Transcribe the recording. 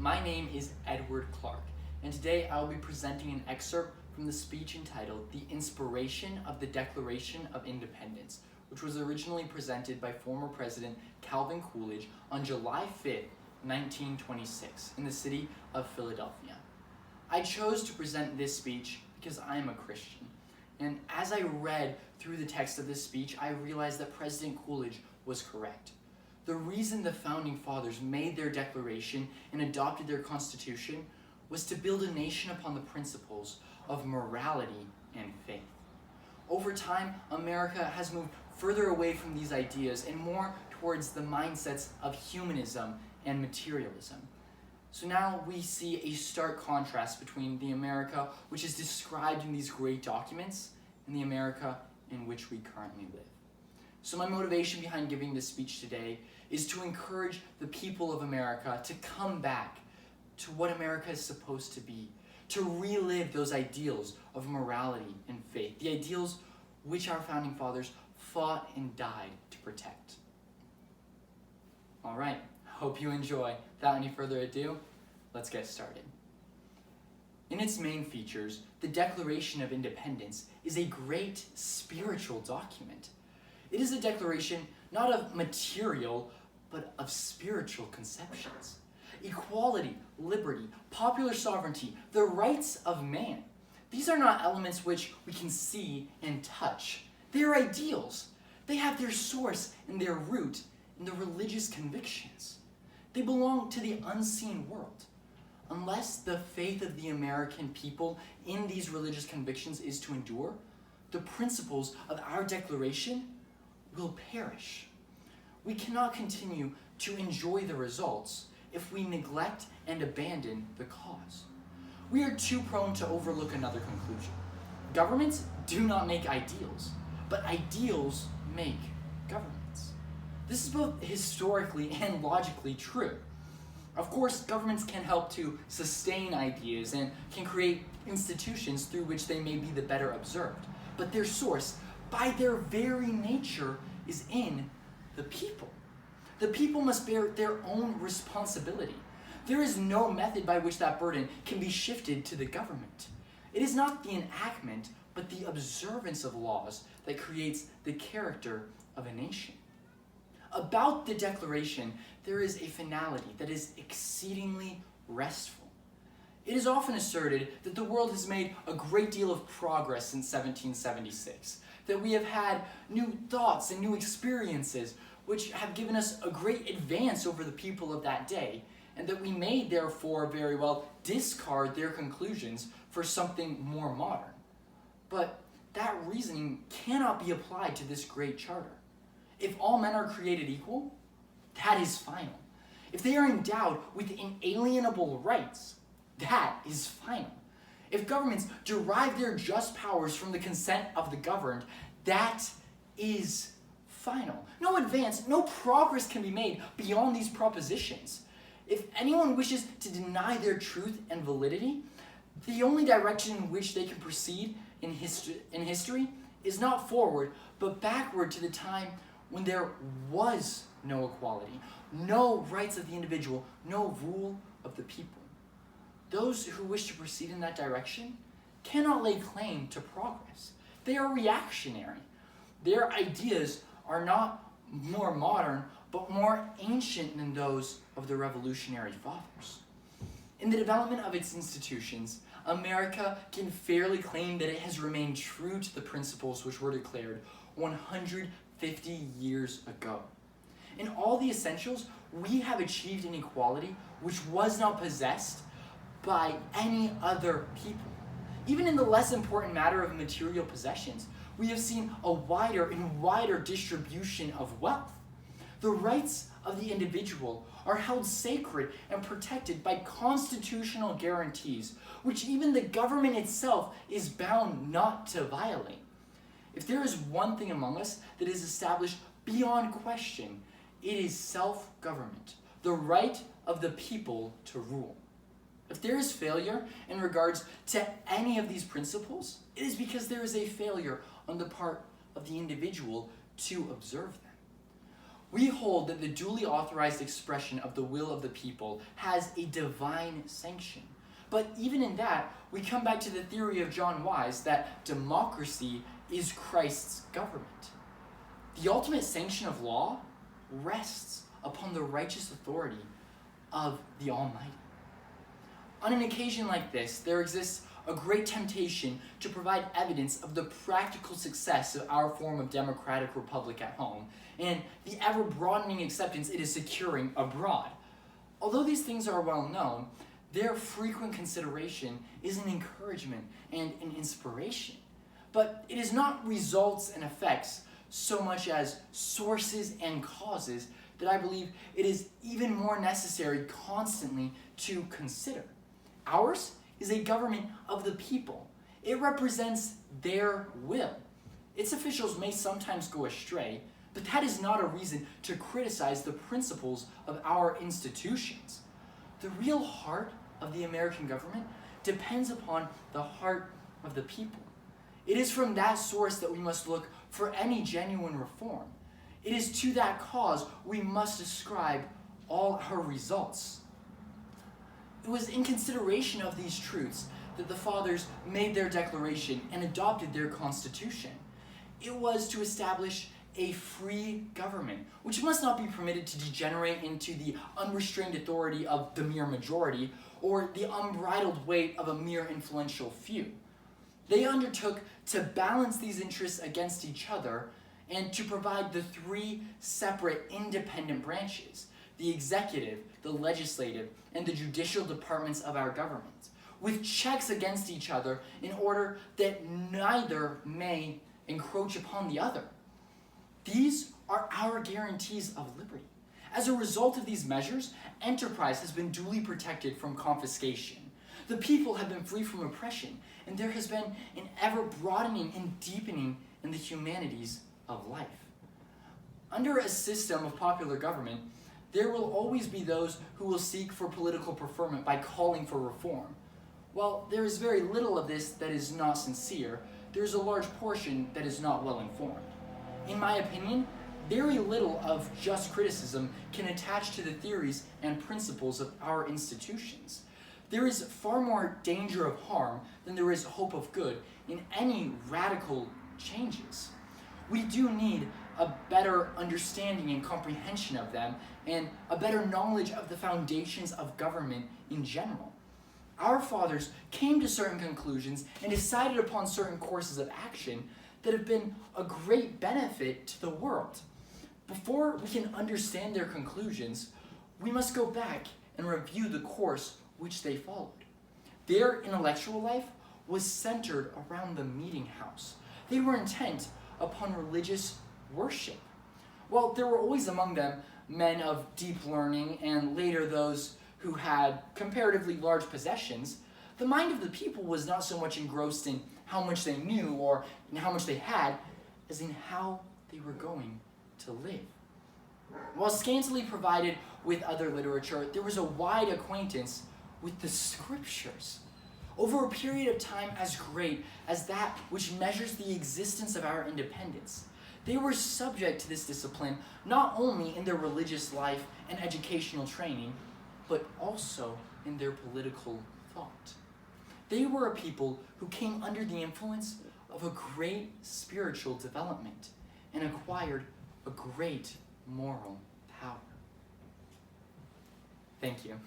My name is Edward Clark, and today I will be presenting an excerpt from the speech entitled The Inspiration of the Declaration of Independence, which was originally presented by former President Calvin Coolidge on July 5th, 1926, in the city of Philadelphia. I chose to present this speech because I am a Christian, and as I read through the text of this speech, I realized that President Coolidge was correct. The reason the Founding Fathers made their declaration and adopted their Constitution was to build a nation upon the principles of morality and faith. Over time, America has moved further away from these ideas and more towards the mindsets of humanism and materialism. So now we see a stark contrast between the America which is described in these great documents and the America in which we currently live. So my motivation behind giving this speech today is to encourage the people of America to come back to what America is supposed to be, to relive those ideals of morality and faith, the ideals which our Founding Fathers fought and died to protect. All right, hope you enjoy. Without any further ado, let's get started. In its main features, the Declaration of Independence is a great spiritual document. It is a declaration not of material, but of spiritual conceptions. Equality, liberty, popular sovereignty, the rights of man. These are not elements which we can see and touch. They are ideals. They have their source and their root in the religious convictions. They belong to the unseen world. Unless the faith of the American people in these religious convictions is to endure, the principles of our declaration will perish. We cannot continue to enjoy the results if we neglect and abandon the cause. We are too prone to overlook another conclusion. Governments do not make ideals, but ideals make governments. This is both historically and logically true. Of course, governments can help to sustain ideas and can create institutions through which they may be the better observed, but their source, by their very nature, is in the people. The people must bear their own responsibility. There is no method by which that burden can be shifted to the government. It is not the enactment, but the observance of laws that creates the character of a nation. About the Declaration, there is a finality that is exceedingly restful. It is often asserted that the world has made a great deal of progress since 1776, that we have had new thoughts and new experiences which have given us a great advance over the people of that day, and that we may therefore very well discard their conclusions for something more modern. But that reasoning cannot be applied to this great charter. If all men are created equal, that is final. If they are endowed with inalienable rights, that is final. If governments derive their just powers from the consent of the governed, that is final. No advance, no progress can be made beyond these propositions. If anyone wishes to deny their truth and validity, the only direction in which they can proceed in history is not forward, but backward to the time when there was no equality, no rights of the individual, no rule of the people. Those who wish to proceed in that direction cannot lay claim to progress. They are reactionary. Their ideas are not more modern, but more ancient than those of the Revolutionary Fathers. In the development of its institutions, America can fairly claim that it has remained true to the principles which were declared 150 years ago. In all the essentials, we have achieved an equality which was not possessed by any other people. Even in the less important matter of material possessions, we have seen a wider and wider distribution of wealth. The rights of the individual are held sacred and protected by constitutional guarantees, which even the government itself is bound not to violate. If there is one thing among us that is established beyond question, it is self-government, the right of the people to rule. If there is failure in regards to any of these principles, it is because there is a failure on the part of the individual to observe them. We hold that the duly authorized expression of the will of the people has a divine sanction. But even in that, we come back to the theory of John Wise that democracy is Christ's government. The ultimate sanction of law rests upon the righteous authority of the Almighty. On an occasion like this, there exists a great temptation to provide evidence of the practical success of our form of democratic republic at home, and the ever-broadening acceptance it is securing abroad. Although these things are well known, their frequent consideration is an encouragement and an inspiration. But it is not results and effects so much as sources and causes that I believe it is even more necessary constantly to consider. Ours is a government of the people. It represents their will. Its officials may sometimes go astray, but that is not a reason to criticize the principles of our institutions. The real heart of the American government depends upon the heart of the people. It is from that source that we must look for any genuine reform. It is to that cause we must ascribe all our results. It was in consideration of these truths that the fathers made their declaration and adopted their constitution. It was to establish a free government, which must not be permitted to degenerate into the unrestrained authority of the mere majority or the unbridled weight of a mere influential few. They undertook to balance these interests against each other and to provide the three separate independent branches, the executive, the legislative, and the judicial departments of our government, with checks against each other in order that neither may encroach upon the other. These are our guarantees of liberty. As a result of these measures, enterprise has been duly protected from confiscation. The people have been free from oppression, and there has been an ever-broadening and deepening in the humanities of life. Under a system of popular government, there will always be those who will seek for political preferment by calling for reform. While there is very little of this that is not sincere, there is a large portion that is not well informed. In my opinion, very little of just criticism can attach to the theories and principles of our institutions. There is far more danger of harm than there is hope of good in any radical changes. We do need a better understanding and comprehension of them, and a better knowledge of the foundations of government in general. Our fathers came to certain conclusions and decided upon certain courses of action that have been a great benefit to the world. Before we can understand their conclusions, we must go back and review the course which they followed. Their intellectual life was centered around the meeting house. They were intent upon religious worship. While there were always among them men of deep learning and later those who had comparatively large possessions, the mind of the people was not so much engrossed in how much they knew or in how much they had as in how they were going to live. While scantily provided with other literature, there was a wide acquaintance with the scriptures. Over a period of time as great as that which measures the existence of our independence, they were subject to this discipline not only in their religious life and educational training, but also in their political thought. They were a people who came under the influence of a great spiritual development and acquired a great moral power. Thank you.